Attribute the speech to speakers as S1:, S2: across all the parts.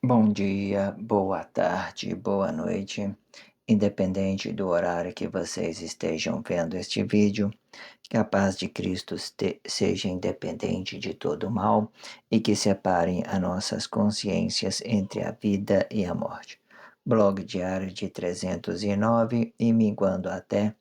S1: Bom dia, boa tarde, boa noite, independente do horário que vocês estejam vendo este vídeo, que a paz de Cristo seja independente de todo mal e que separem as nossas consciências entre a vida e a morte. Blog diário de 309 e minguando até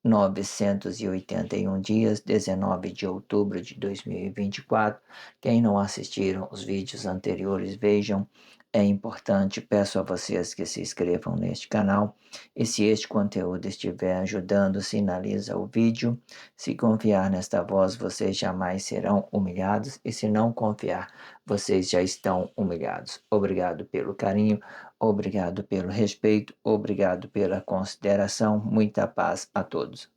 S1: 981 dias, 19 de outubro de 2024. Quem não assistiram os vídeos anteriores, vejam. É importante, peço a vocês que se inscrevam neste canal. E se este conteúdo estiver ajudando, sinaliza o vídeo. Se confiar nesta voz, vocês jamais serão humilhados. E se não confiar, vocês já estão humilhados. Obrigado pelo carinho. Obrigado pelo respeito, obrigado pela consideração, muita paz a todos.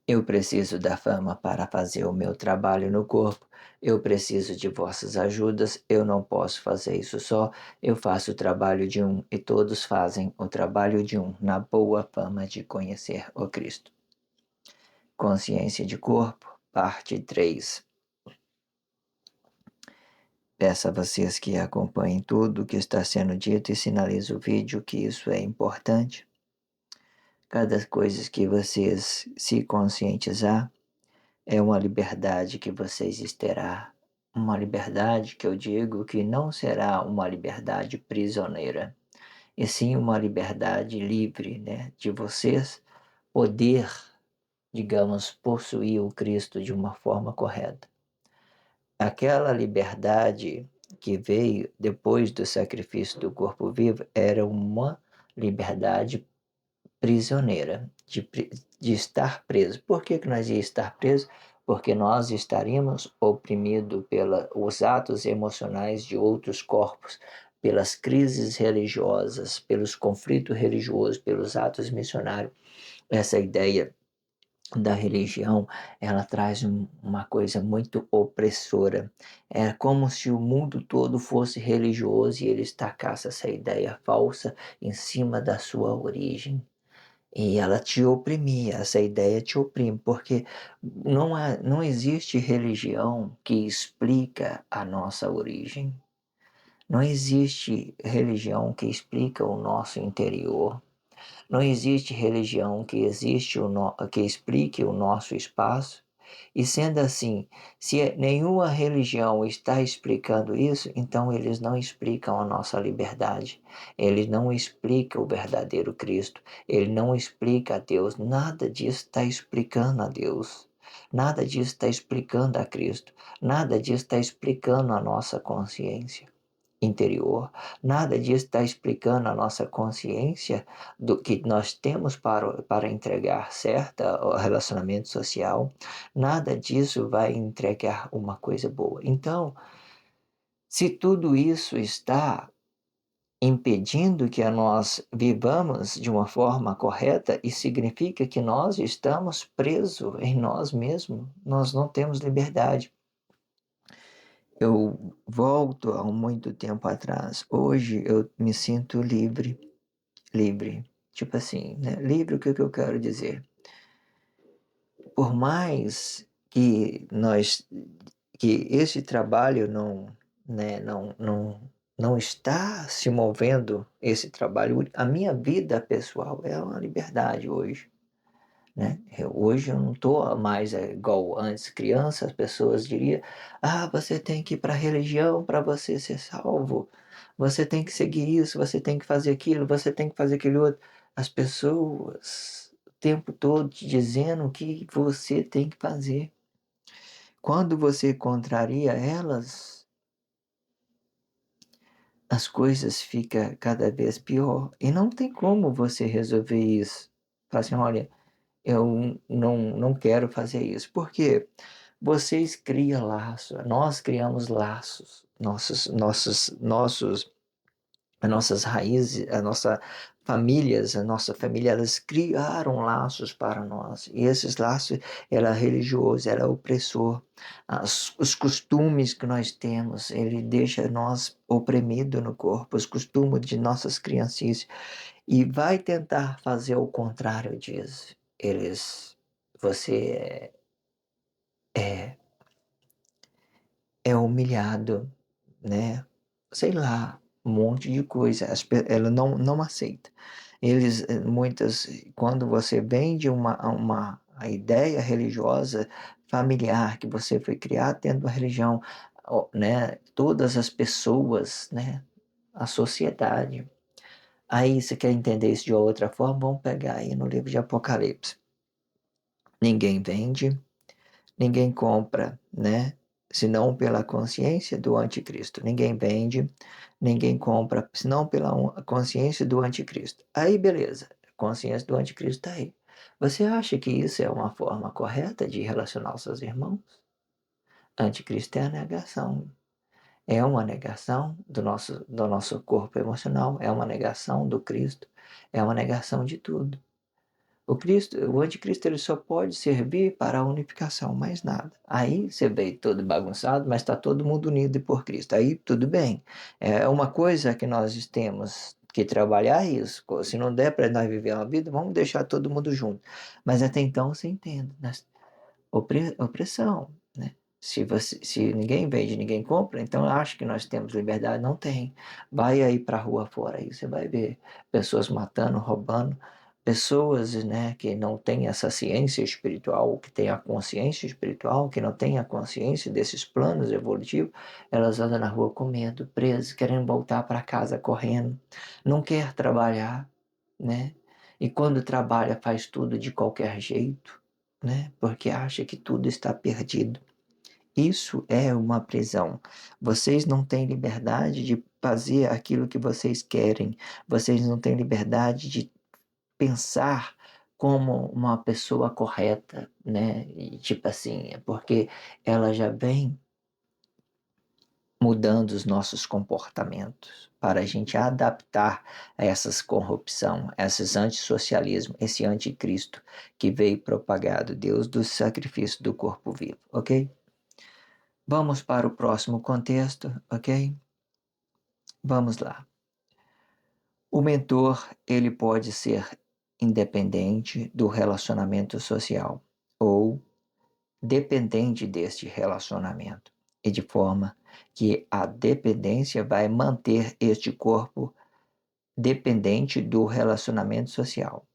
S1: Eu preciso da fama para fazer o meu trabalho no corpo. Eu preciso de vossas ajudas. Eu não posso fazer isso só. Eu faço o trabalho de um e todos fazem o trabalho de um na boa fama de conhecer o Cristo. Consciência de corpo, parte 3. Peço a vocês que acompanhem tudo o que está sendo dito e sinalize o vídeo que isso é importante. Cada coisa que vocês se conscientizar é uma liberdade que vocês terão. Uma liberdade que eu digo que não será uma liberdade prisioneira, e sim uma liberdade livre, né? De vocês poder, digamos, possuir o Cristo de uma forma correta. Aquela liberdade que veio depois do sacrifício do corpo vivo era uma liberdade prisioneira, de estar preso. Por que nós ia estar presos? Porque nós estaríamos oprimidos pelos atos emocionais de outros corpos, pelas crises religiosas, pelos conflitos religiosos, pelos atos missionários. Essa ideia da religião, ela traz uma coisa muito opressora. É como se o mundo todo fosse religioso e eles tacassem essa ideia falsa em cima da sua origem. E ela te oprimia, essa ideia te oprime, porque não existe religião que explica a nossa origem. Não existe religião que explica o nosso interior. Não existe religião que explique o nosso espaço. E sendo assim, se nenhuma religião está explicando isso, então eles não explicam a nossa liberdade. Eles não explicam o verdadeiro Cristo. Ele não explica a Deus. Nada disso está explicando a Deus. Nada disso está explicando a Cristo. Nada disso está explicando a nossa consciência interior. Nada disso está explicando a nossa consciência do que nós temos para entregar, certa, o relacionamento social. Nada disso vai entregar uma coisa boa. Então, se tudo isso está impedindo que nós vivamos de uma forma correta, isso significa que nós estamos presos em nós mesmos, nós não temos liberdade. Eu volto a muito tempo atrás. Hoje eu me sinto livre, livre. Tipo assim, né? Livre, o que eu quero dizer? Por mais que esse trabalho né, não está se movendo, esse trabalho, a minha vida pessoal é uma liberdade hoje. Né? Hoje eu não estou mais igual antes, criança, as pessoas diriam, você tem que ir para a religião para você ser salvo, você tem que seguir isso, você tem que fazer aquilo, você tem que fazer aquilo outro. As pessoas o tempo todo te dizendo o que você tem que fazer. Quando você contraria elas, as coisas ficam cada vez pior. E não tem como você resolver isso. Fala assim, olha, eu não quero fazer isso. Por quê? Vocês criam laços, nós criamos laços, as nossas raízes, a nossa família, elas criaram laços para nós. E esses laços, era religioso, era opressor. Os costumes que nós temos, ele deixa nós oprimidos no corpo, os costumes de nossas crianças. E vai tentar fazer o contrário disso. Você é humilhado, né? sei lá, um monte de coisa. Ela não aceita. Eles, muitas, quando você vende uma a ideia religiosa familiar, que você foi criado dentro da religião, ó, né, todas as pessoas, né, a sociedade. Aí você quer entender isso de outra forma? Vamos pegar aí no livro de Apocalipse. Ninguém vende, ninguém compra, né? Senão pela consciência do anticristo. Ninguém vende, ninguém compra, senão pela consciência do anticristo. Aí, beleza, a consciência do anticristo está aí. Você acha que isso é uma forma correta de relacionar os seus irmãos? Anticristo é a negação. É uma negação do nosso corpo emocional, é uma negação do Cristo, é uma negação de tudo. O anticristo ele só pode servir para a unificação, mais nada. Aí você vê todo bagunçado, mas está todo mundo unido por Cristo. Aí tudo bem. É uma coisa que nós temos que trabalhar isso. Se não der para nós viver uma vida, vamos deixar todo mundo junto. Mas até então você entende, né? Opressão, né? Se ninguém vende, ninguém compra, então acha que nós temos liberdade? Não tem. Vai aí para a rua fora, aí você vai ver pessoas matando, roubando, pessoas, né, que não têm essa ciência espiritual, que têm a consciência espiritual, que não têm a consciência desses planos evolutivos, elas andam na rua com medo, presas, querendo voltar para casa correndo, não quer trabalhar, né? E quando trabalha faz tudo de qualquer jeito, né? Porque acha que tudo está perdido. Isso é uma prisão. Vocês não têm liberdade de fazer aquilo que vocês querem. Vocês não têm liberdade de pensar como uma pessoa correta, né? E, tipo assim, é porque ela já vem mudando os nossos comportamentos para a gente adaptar a essas corrupção, esses antissocialismo, esse anticristo que veio propagado, Deus do sacrifício do corpo vivo, ok? Vamos para o próximo contexto, ok? Vamos lá. O mentor, ele pode ser independente do relacionamento social ou dependente deste relacionamento, e de forma que a dependência vai manter este corpo dependente do relacionamento social.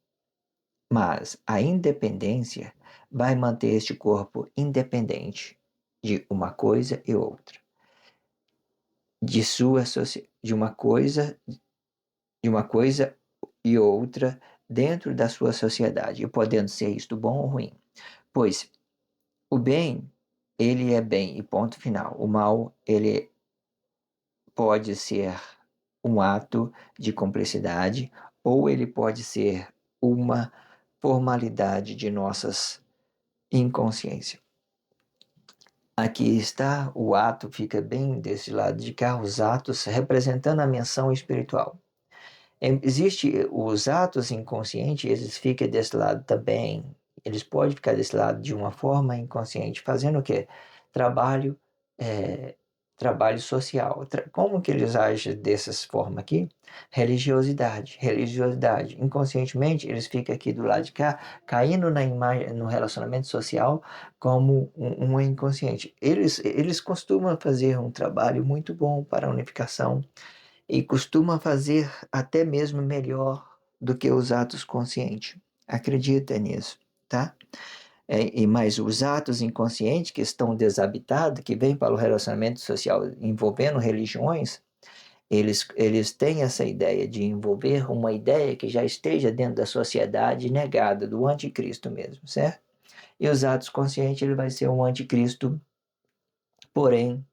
S1: Mas a independência vai manter este corpo independente de uma coisa e outra, de uma coisa e outra dentro da sua sociedade, e podendo ser isto bom ou ruim. Pois o bem, ele é bem e ponto final. O mal, ele pode ser um ato de cumplicidade ou ele pode ser uma formalidade de nossas inconsciência. Aqui está, o ato fica bem desse lado de cá, os atos representando a menção espiritual. Existe os atos inconscientes, eles ficam desse lado também. Eles podem ficar desse lado de uma forma inconsciente, fazendo o quê? Trabalho, trabalho social. Como que eles agem dessas formas aqui? Religiosidade, religiosidade. Inconscientemente, eles ficam aqui do lado de cá, caindo na imagem, no relacionamento social como um inconsciente. Eles costumam fazer um trabalho muito bom para a unificação e costuma fazer até mesmo melhor do que os atos conscientes. Acredita nisso, tá? Mas os atos inconscientes que estão desabitados, que vêm para o relacionamento social envolvendo religiões, eles têm essa ideia de envolver uma ideia que já esteja dentro da sociedade negada, do anticristo mesmo, certo? E os atos conscientes, ele vai ser um anticristo, porém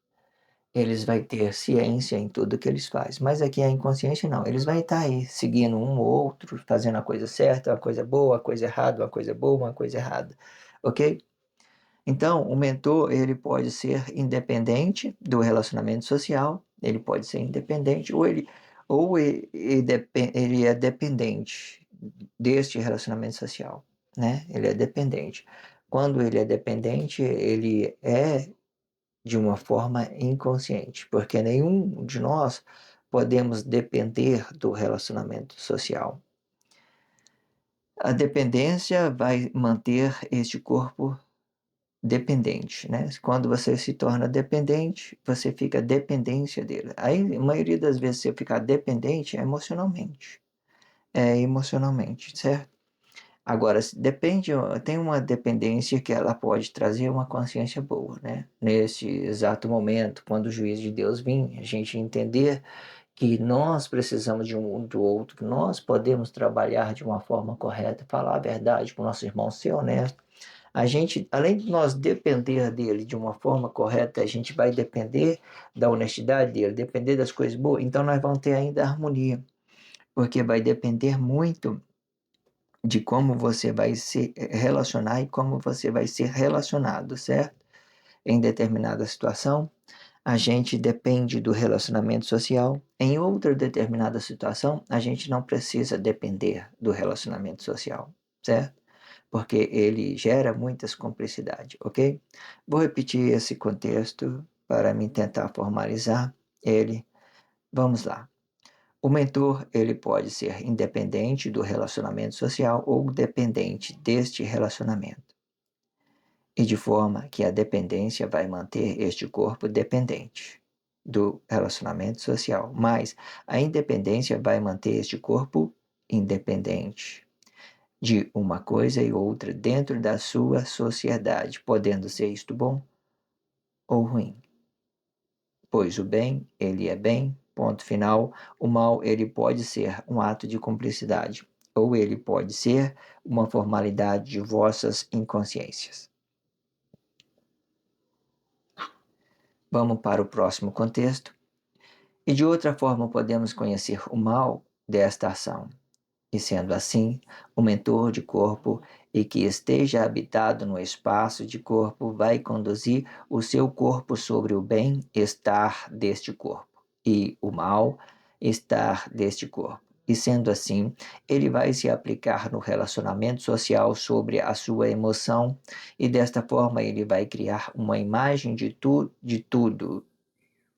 S1: eles vão ter ciência em tudo que eles fazem. Mas aqui a inconsciência não. Eles vão estar aí seguindo um ou outro, fazendo a coisa certa, a coisa boa, a coisa errada, uma coisa boa, uma coisa errada. Ok? Então, o mentor, ele pode ser independente do relacionamento social, ele pode ser independente, ou ele é dependente deste relacionamento social, né? Ele é dependente. Quando ele é dependente, ele é de uma forma inconsciente, porque nenhum de nós podemos depender do relacionamento social. A dependência vai manter este corpo dependente, né? Quando você se torna dependente, você fica dependência dele. Aí, a maioria das vezes, você ficar dependente é emocionalmente, certo? Agora, depende, tem uma dependência que ela pode trazer uma consciência boa, né? Nesse exato momento, quando o juízo de Deus vir, a gente entender que nós precisamos de um do outro, que nós podemos trabalhar de uma forma correta, falar a verdade para o nosso irmão, ser honesto. A gente, além de nós depender dele de uma forma correta, a gente vai depender da honestidade dele, depender das coisas boas, então nós vamos ter ainda harmonia, porque vai depender muito de como você vai se relacionar e como você vai ser relacionado, certo? Em determinada situação, a gente depende do relacionamento social. Em outra determinada situação, a gente não precisa depender do relacionamento social, certo? Porque ele gera muitas cumplicidades, ok? Vou repetir esse contexto para me tentar formalizar ele. Vamos lá. O mentor, ele pode ser independente do relacionamento social ou dependente deste relacionamento, e de forma que a dependência vai manter este corpo dependente do relacionamento social, mas a independência vai manter este corpo independente de uma coisa e outra dentro da sua sociedade, podendo ser isto bom ou ruim. Pois o bem, ele é bem, ponto final. O mal, ele pode ser um ato de cumplicidade, ou ele pode ser uma formalidade de vossas inconsciências. Vamos para o próximo contexto. E de outra forma podemos conhecer o mal desta ação. E sendo assim, o mentor de corpo e que esteja habitado no espaço de corpo vai conduzir o seu corpo sobre o bem-estar deste corpo e o mal-estar deste corpo. E sendo assim, ele vai se aplicar no relacionamento social sobre a sua emoção e desta forma ele vai criar uma imagem de todo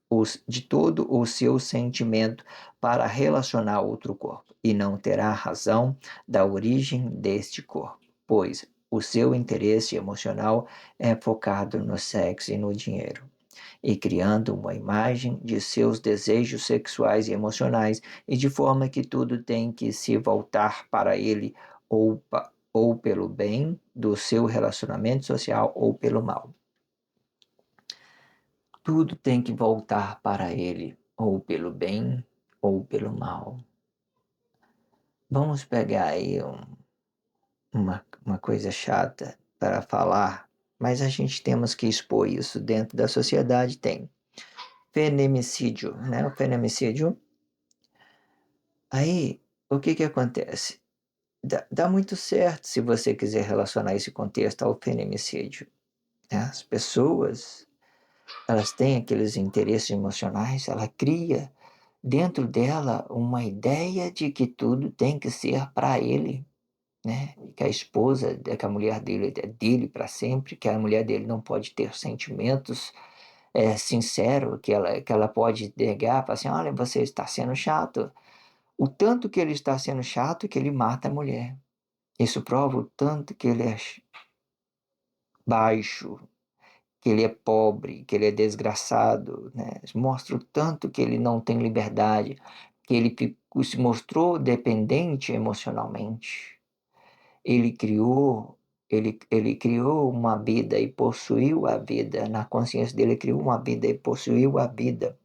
S1: o seu sentimento para relacionar outro corpo, e não terá razão da origem deste corpo, pois o seu interesse emocional é focado no sexo e no dinheiro, e criando uma imagem de seus desejos sexuais e emocionais, e de forma que tudo tem que se voltar para ele ou pelo bem do seu relacionamento social ou pelo mal. Tudo tem que voltar para ele, ou pelo bem ou pelo mal. Vamos pegar aí uma coisa chata para falar, mas a gente temos que expor isso dentro da sociedade. Tem feminicídio, né? O feminicídio. Aí, o que acontece? Dá muito certo se você quiser relacionar esse contexto ao feminicídio, né? As pessoas, elas têm aqueles interesses emocionais, ela cria dentro dela uma ideia de que tudo tem que ser para ele, né? Que a esposa, que a mulher dele é dele para sempre, que a mulher dele não pode ter sentimentos sinceros, que ela pode negar, falar assim, olha, você está sendo chato. O tanto que ele está sendo chato que ele mata a mulher. Isso prova o tanto que ele é baixo, que ele é pobre, que ele é desgraçado, né? Mostra o tanto que ele não tem liberdade, que ele se mostrou dependente emocionalmente. Ele criou uma vida e possuiu a vida. Na consciência dele, ele criou uma vida e possuiu a vida.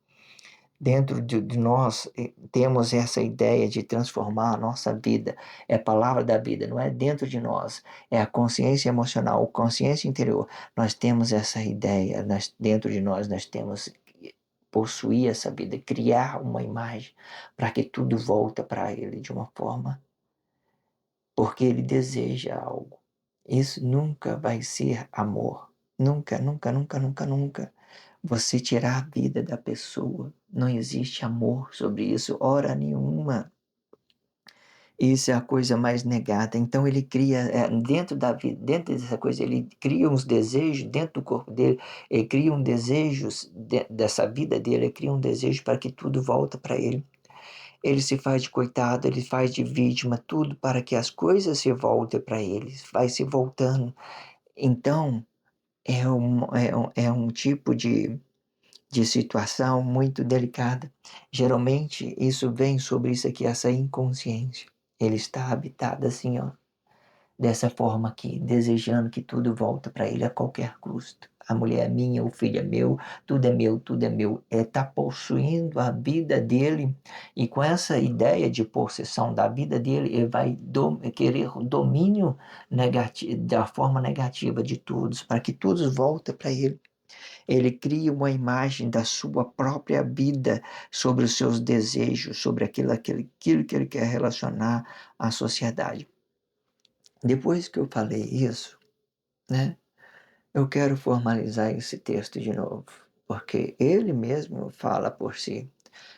S1: Dentro de nós temos essa ideia de transformar a nossa vida. É a palavra da vida, não é dentro de nós. É a consciência emocional, a consciência interior. Nós temos essa ideia, dentro de nós temos que possuir essa vida, criar uma imagem para que tudo volta para ele de uma forma, porque ele deseja algo. Isso nunca vai ser amor. Nunca, nunca, nunca, nunca, nunca. Você tirar a vida da pessoa, não existe amor sobre isso, hora nenhuma. Isso é a coisa mais negada. Então ele cria, dentro da vida, dentro dessa coisa, ele cria uns desejos dentro do corpo dele, ele cria um desejos dessa vida dele, ele cria um desejo para que tudo volta para ele. Ele se faz de coitado, ele faz de vítima, tudo para que as coisas se voltem para ele, vai se voltando. Então, é um tipo de situação muito delicada. Geralmente, isso vem sobre isso aqui, essa inconsciência. Ele está habitado assim, ó, dessa forma aqui, desejando que tudo volta para ele a qualquer custo. A mulher é minha, o filho é meu, tudo é meu, tudo é meu. Ele está possuindo a vida dele e com essa ideia de possessão da vida dele, ele vai querer o domínio negativo, da forma negativa de todos, para que tudo volte para ele. Ele cria uma imagem da sua própria vida sobre os seus desejos, sobre aquilo que ele quer relacionar à sociedade. Depois que eu falei isso, né, eu quero formalizar esse texto de novo, porque ele mesmo fala por si.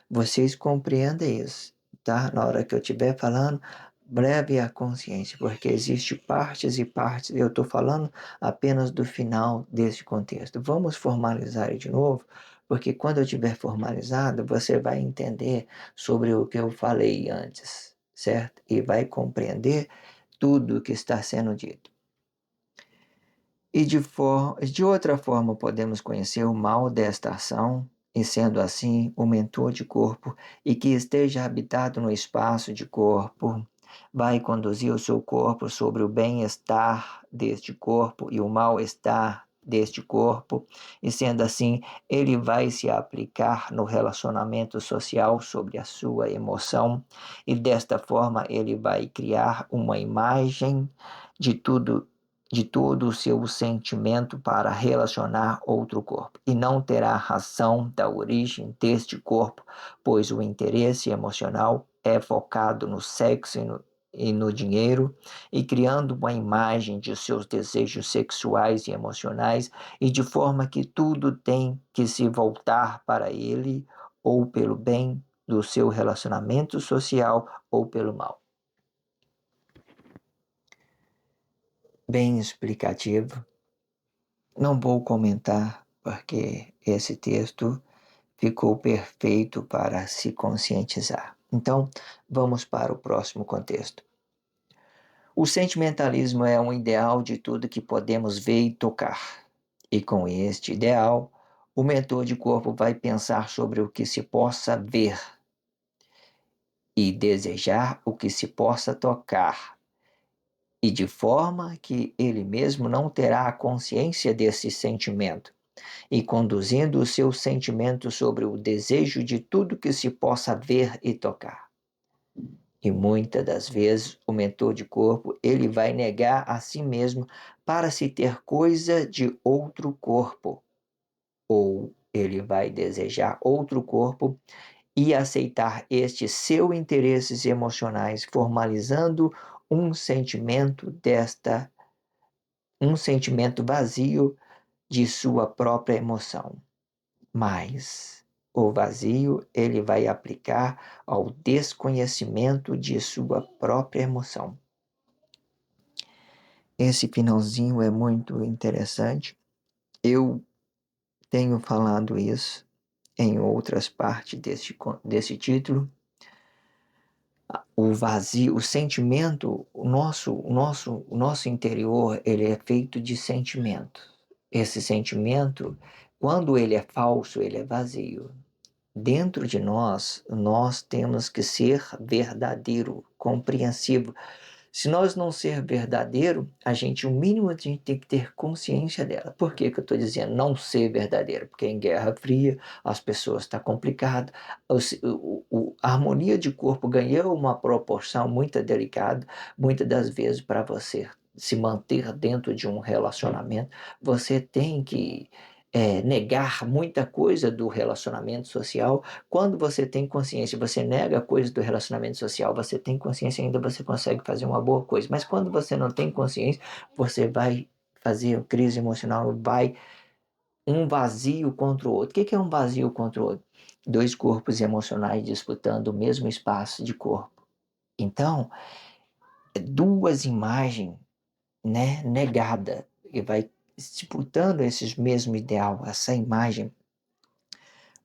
S1: Vocês compreendem isso, tá? Na hora que eu estiver falando, breve a consciência, porque existe partes e partes. Eu estou falando apenas do final desse contexto. Vamos formalizar ele de novo, porque quando eu tiver formalizado, você vai entender sobre o que eu falei antes, certo? E vai compreender tudo o que está sendo dito. E de outra forma podemos conhecer o mal desta ação, e sendo assim o mentor de corpo, e que esteja habitado no espaço de corpo, vai conduzir o seu corpo sobre o bem-estar deste corpo e o mal-estar deste corpo, e sendo assim, ele vai se aplicar no relacionamento social sobre a sua emoção, e desta forma ele vai criar uma imagem de tudo de todo o seu sentimento para relacionar outro corpo, e não terá razão da origem deste corpo, pois o interesse emocional é focado no sexo e no dinheiro, e criando uma imagem de seus desejos sexuais e emocionais, e de forma que tudo tem que se voltar para ele, ou pelo bem do seu relacionamento social, ou pelo mal. Bem explicativo. Não vou comentar, porque esse texto ficou perfeito para se conscientizar. Então, vamos para o próximo contexto. O sentimentalismo é um ideal de tudo que podemos ver e tocar. E com este ideal, o mentor de corpo vai pensar sobre o que se possa ver e desejar o que se possa tocar, e de forma que ele mesmo não terá a consciência desse sentimento, e conduzindo o seu sentimento sobre o desejo de tudo que se possa ver e tocar. E muitas das vezes o mentor de corpo, ele vai negar a si mesmo para se ter coisa de outro corpo, ou ele vai desejar outro corpo e aceitar estes seus interesses emocionais, formalizando um sentimento vazio de sua própria emoção. Mas o vazio ele vai aplicar ao desconhecimento de sua própria emoção. Esse finalzinho é muito interessante. Eu tenho falado isso em outras partes desse título. O vazio, o sentimento, o nosso interior, ele é feito de sentimento. Esse sentimento, quando ele é falso, ele é vazio. Dentro de nós temos que ser verdadeiro, compreensivo. Se nós não ser verdadeiro, o mínimo a gente tem que ter consciência dela. Por que que eu estou dizendo não ser verdadeiro? Porque em Guerra Fria as pessoas estão complicadas, a harmonia de corpo ganhou uma proporção muito delicada, muitas das vezes para você se manter dentro de um relacionamento, você tem que negar muita coisa do relacionamento social. Quando você tem consciência, você nega coisas do relacionamento social, você tem consciência ainda, você consegue fazer uma boa coisa. Mas quando você não tem consciência, você vai fazer crise emocional, vai um vazio contra o outro. O que é um vazio contra o outro? Dois corpos emocionais disputando o mesmo espaço de corpo. Então, duas imagens, né, negada, e vai disputando esse mesmo ideal, essa imagem.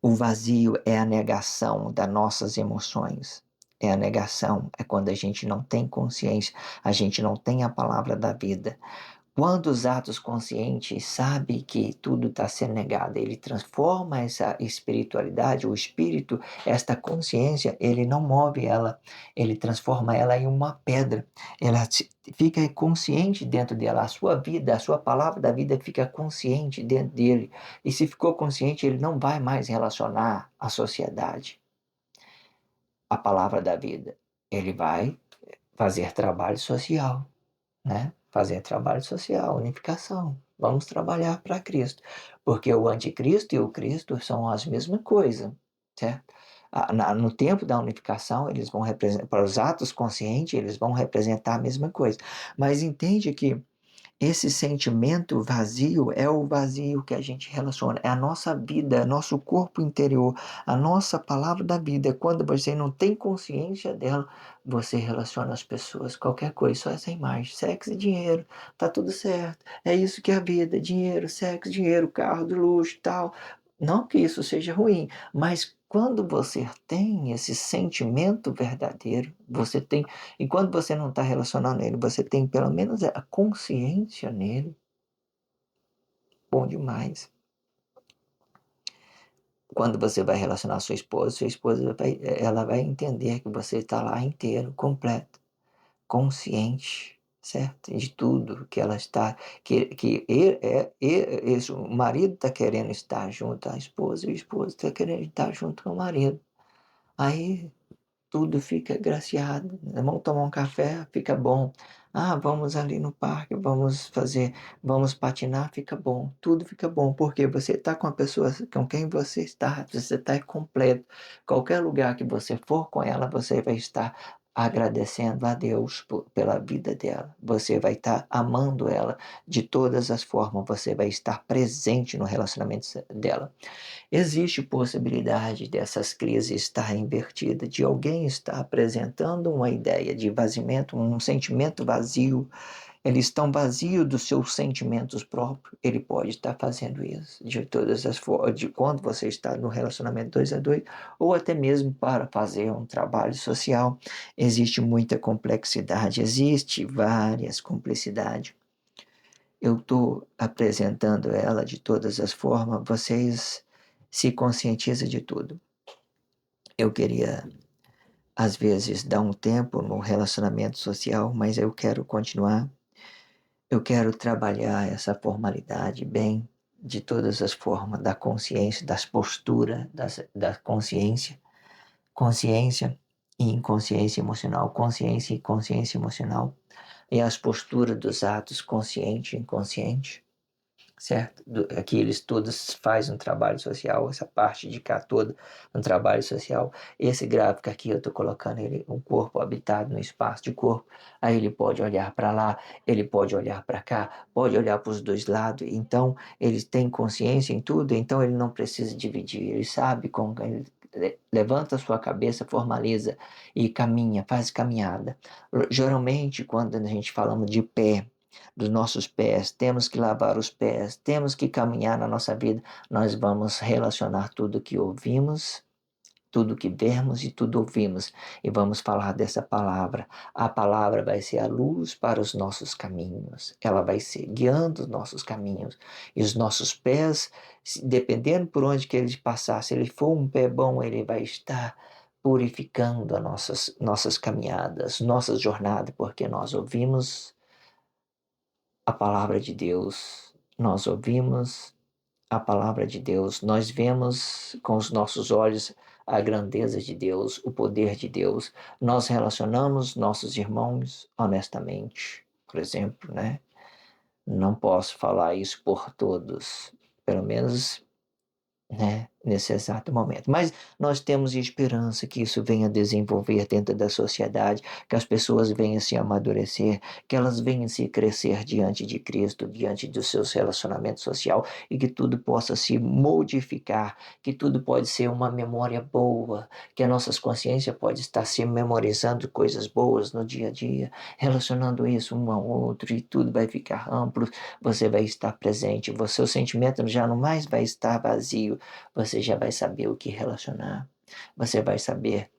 S1: O vazio é a negação das nossas emoções. É a negação, é quando a gente não tem consciência, a gente não tem a palavra da vida. Quando os atos conscientes sabe que tudo está sendo negado, ele transforma essa espiritualidade, o espírito, esta consciência, ele não move ela, ele transforma ela em uma pedra. Ela fica consciente dentro dela, a sua vida, a sua palavra da vida fica consciente dentro dele. E se ficou consciente, ele não vai mais relacionar a sociedade, a palavra da vida. Ele vai fazer trabalho social, né? Fazer trabalho social, unificação. Vamos trabalhar para Cristo. Porque o anticristo e o Cristo são as mesmas coisas, certo? No tempo da unificação, eles vão representar, para os atos conscientes, eles vão representar a mesma coisa. Mas entende que esse sentimento vazio é o vazio que a gente relaciona, é a nossa vida, é nosso corpo interior, a nossa palavra da vida. Quando você não tem consciência dela, você relaciona as pessoas, qualquer coisa, só essa imagem, sexo e dinheiro, tá tudo certo. É isso que é a vida, dinheiro, sexo, dinheiro, carro de luxo, tal. Não que isso seja ruim, mas quando você tem esse sentimento verdadeiro, você tem e quando você não está relacionando ele, você tem pelo menos a consciência nele, bom demais. Quando você vai relacionar sua esposa ela vai entender que você está lá inteiro, completo, consciente, certo? De tudo que ela está, que o marido está querendo estar junto à esposa e a esposa está querendo estar junto com o marido. Aí tudo fica graciado. Vamos tomar um café, fica bom. Ah, vamos ali no parque, vamos patinar, fica bom. Tudo fica bom, porque você está com a pessoa com quem você está completo. Qualquer lugar que você for com ela, você vai estar agradecendo a Deus pela vida dela. Você vai estar amando ela de todas as formas. Você vai estar presente no relacionamento dela. Existe possibilidade dessas crises estar invertida, de alguém estar apresentando uma ideia de vazimento, um sentimento vazio. Eles estão vazios dos seus sentimentos próprios. Ele pode estar fazendo isso de todas as formas, de quando você está no relacionamento 2 a 2, ou até mesmo para fazer um trabalho social. Existe muita complexidade, existe várias complexidades. Eu estou apresentando ela de todas as formas, vocês se conscientizam de tudo. Eu queria, às vezes, dar um tempo no relacionamento social, mas eu quero continuar. Eu quero trabalhar essa formalidade bem, de todas as formas, da consciência, das posturas, da consciência, consciência e inconsciência emocional, consciência e consciência emocional, e as posturas dos atos consciente e inconsciente, certo? Aqui eles todos fazem um trabalho social, essa parte de cá toda, um trabalho social. Esse gráfico aqui eu estou colocando ele, um corpo habitado no espaço de corpo, aí ele pode olhar para lá, ele pode olhar para cá, pode olhar para os dois lados, então ele tem consciência em tudo, então ele não precisa dividir, ele sabe como ele levanta a sua cabeça, formaliza e caminha, faz caminhada. Geralmente, quando a gente falamos de pé, dos nossos pés, temos que lavar os pés, temos que caminhar na nossa vida, nós vamos relacionar tudo que ouvimos, tudo que vemos e tudo ouvimos, e vamos falar dessa palavra. A palavra vai ser a luz para os nossos caminhos, ela vai ser guiando os nossos caminhos, e os nossos pés, dependendo por onde que ele passar, se ele for um pé bom, ele vai estar purificando as nossas caminhadas, nossas jornadas, porque nós ouvimos a palavra de Deus, nós ouvimos a palavra de Deus, nós vemos com os nossos olhos a grandeza de Deus, o poder de Deus, nós relacionamos nossos irmãos honestamente, por exemplo, né? Não posso falar isso por todos, pelo menos, né, nesse exato momento. Mas nós temos esperança que isso venha desenvolver dentro da sociedade, que as pessoas venham se amadurecer, que elas venham se crescer diante de Cristo, diante dos seus relacionamentos sociais e que tudo possa se modificar, que tudo pode ser uma memória boa, que as nossas consciências pode estar se memorizando coisas boas no dia a dia, relacionando isso um ao outro e tudo vai ficar amplo, você vai estar presente, o seu sentimento já não mais vai estar vazio, você já vai saber o que relacionar, você vai saber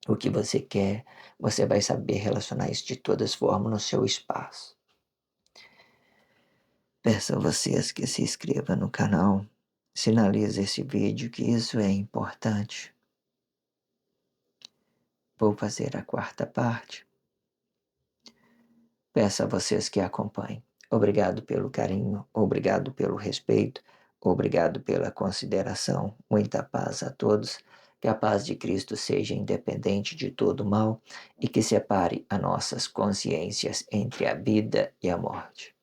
S1: o que você quer, você vai saber relacionar isso de todas as formas no seu espaço. Peço a vocês que se inscrevam no canal, sinalize esse vídeo que isso é importante. Vou fazer a quarta parte. Peço a vocês que acompanhem. Obrigado pelo carinho, obrigado pelo respeito, obrigado pela consideração. Muita paz a todos. Que a paz de Cristo seja independente de todo mal e que separe as nossas consciências entre a vida e a morte.